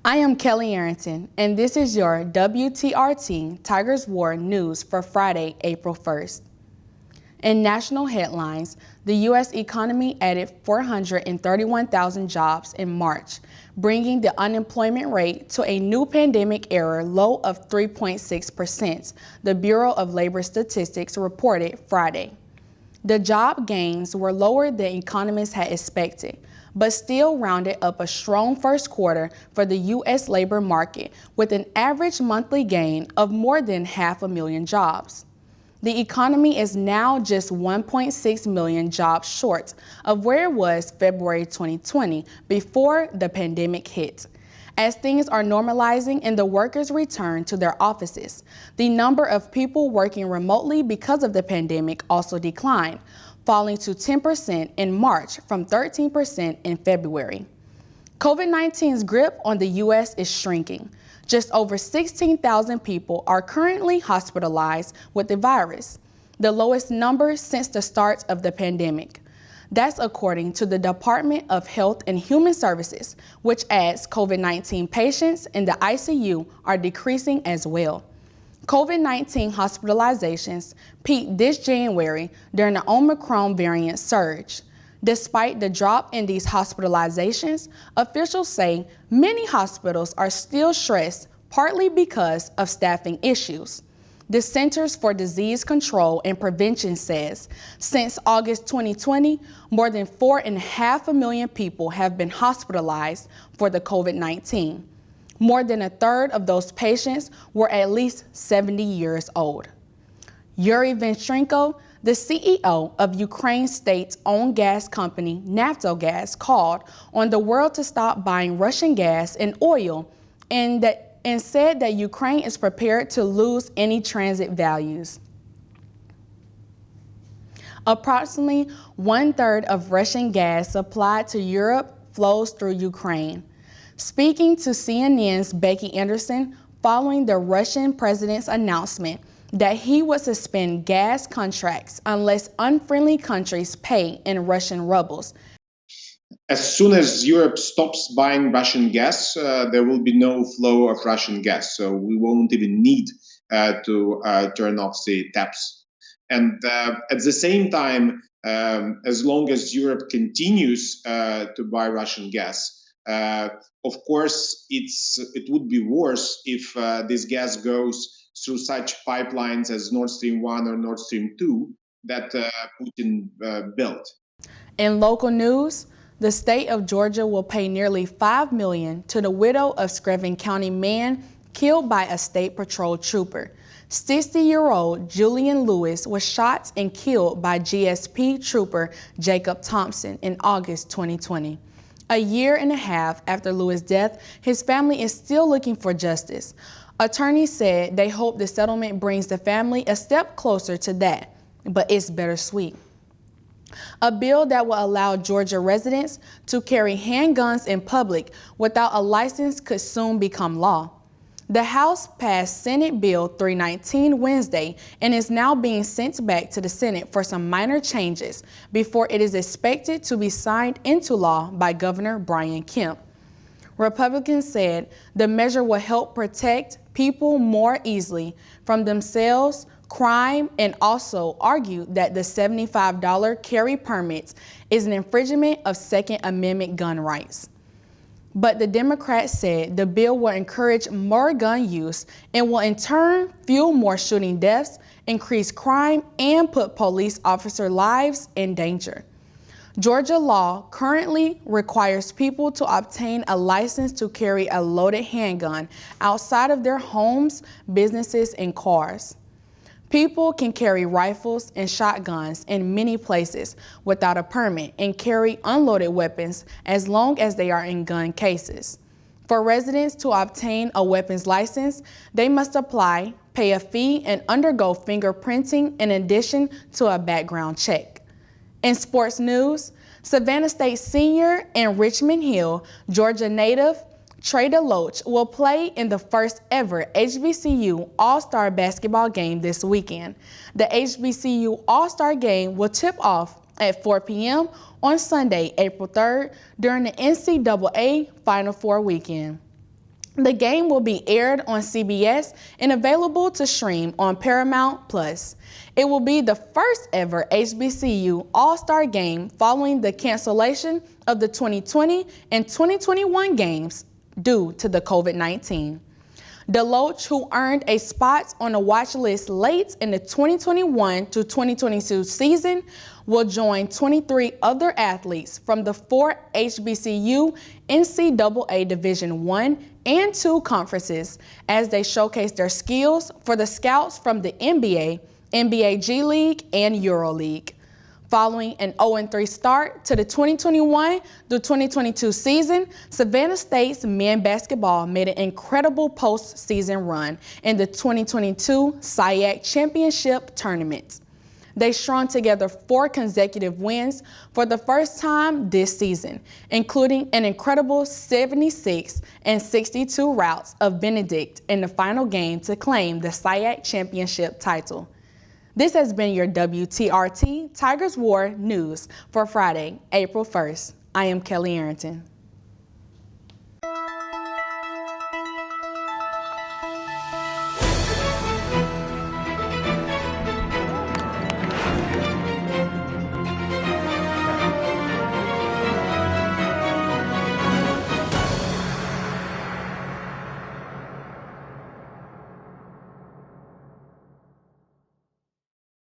I am Keleigh Arrington, and this is your WTRT Tigers War news for Friday, April 1st. In national headlines, the U.S. economy added 431,000 jobs in March, bringing the unemployment rate to a new pandemic-era low of 3.6%, the Bureau of Labor Statistics reported Friday. The job gains were lower than economists had expected, but still rounded up a strong first quarter for the U.S. labor market with an average monthly gain of more than 500,000 jobs. The economy is now just 1.6 million jobs short of where it was February 2020 before the pandemic hit. As things are normalizing and the workers return to their offices, the number of people working remotely because of the pandemic also declined, falling to 10% in March from 13% in February. COVID-19's grip on the U.S. is shrinking. Just over 16,000 people are currently hospitalized with the virus, the lowest number since the start of the pandemic. That's according to the Department of Health and Human Services, which adds COVID-19 patients in the ICU are decreasing as well. COVID-19 hospitalizations peaked this January during the Omicron variant surge. Despite the drop in these hospitalizations, officials say many hospitals are still stressed, partly because of staffing issues. The Centers for Disease Control and Prevention says since August 2020, more than 4.5 million people have been hospitalized for the COVID-19. More than a third of those patients were at least 70 years old. Yuri Venstrenko, the CEO of Ukraine's state-owned gas company Naftogaz, called on the world to stop buying Russian gas and oil and said that Ukraine is prepared to lose any transit values. Approximately 1/3 of Russian gas supplied to Europe flows through Ukraine. Speaking to CNN's Becky Anderson following the Russian president's announcement that he would suspend gas contracts unless unfriendly countries pay in Russian rubles. As soon as Europe stops buying Russian gas, there will be no flow of Russian gas. So we won't even need to turn off the taps. And at the same time, as long as Europe continues to buy Russian gas, of course, it would be worse if this gas goes through such pipelines as Nord Stream 1 or Nord Stream 2 that Putin built. In local news, the state of Georgia will pay nearly $5 million to the widow of Screven County man killed by a state patrol trooper. 60-year-old Julian Lewis was shot and killed by GSP trooper Jacob Thompson in August 2020. A year and a half after Lewis' death, his family is still looking for justice. Attorneys said they hope the settlement brings the family a step closer to that, but it's bittersweet. A bill that will allow Georgia residents to carry handguns in public without a license could soon become law. The House passed Senate Bill 319 Wednesday and is now being sent back to the Senate for some minor changes before it is expected to be signed into law by Governor Brian Kemp. Republicans said the measure will help protect people more easily from themselves, crime, and also argued that the $75 carry permit is an infringement of Second Amendment gun rights. But the Democrats said the bill will encourage more gun use and will in turn fuel more shooting deaths, increase crime, and put police officer lives in danger. Georgia law currently requires people to obtain a license to carry a loaded handgun outside of their homes, businesses, and cars. People can carry rifles and shotguns in many places without a permit and carry unloaded weapons as long as they are in gun cases. For residents to obtain a weapons license, they must apply, pay a fee, and undergo fingerprinting in addition to a background check. In sports news, Savannah State senior and Richmond Hill, Georgia native Trey DeLoach will play in the first ever HBCU All-Star basketball game this weekend. The HBCU All-Star game will tip off at 4 p.m. on Sunday, April 3rd during the NCAA Final Four weekend. The game will be aired on CBS and available to stream on Paramount+. It will be the first ever HBCU All-Star game following the cancellation of the 2020 and 2021 games due to the COVID-19. Deloach, who earned a spot on the watch list late in the 2021 to 2022 season, will join 23 other athletes from the 4 HBCU NCAA Division I and II conferences as they showcase their skills for the scouts from the NBA, NBA G League, and EuroLeague. Following an 0-3 start to the 2021 through 2022 season, Savannah State's men basketball made an incredible postseason run in the 2022 SIAC Championship Tournament. They strung together 4 consecutive wins for the first time this season, including an incredible 76 and 62 routes of Benedict in the final game to claim the SIAC Championship title. This has been your WTRT Tigers War News for Friday, April 1st. I am Keleigh Arrington.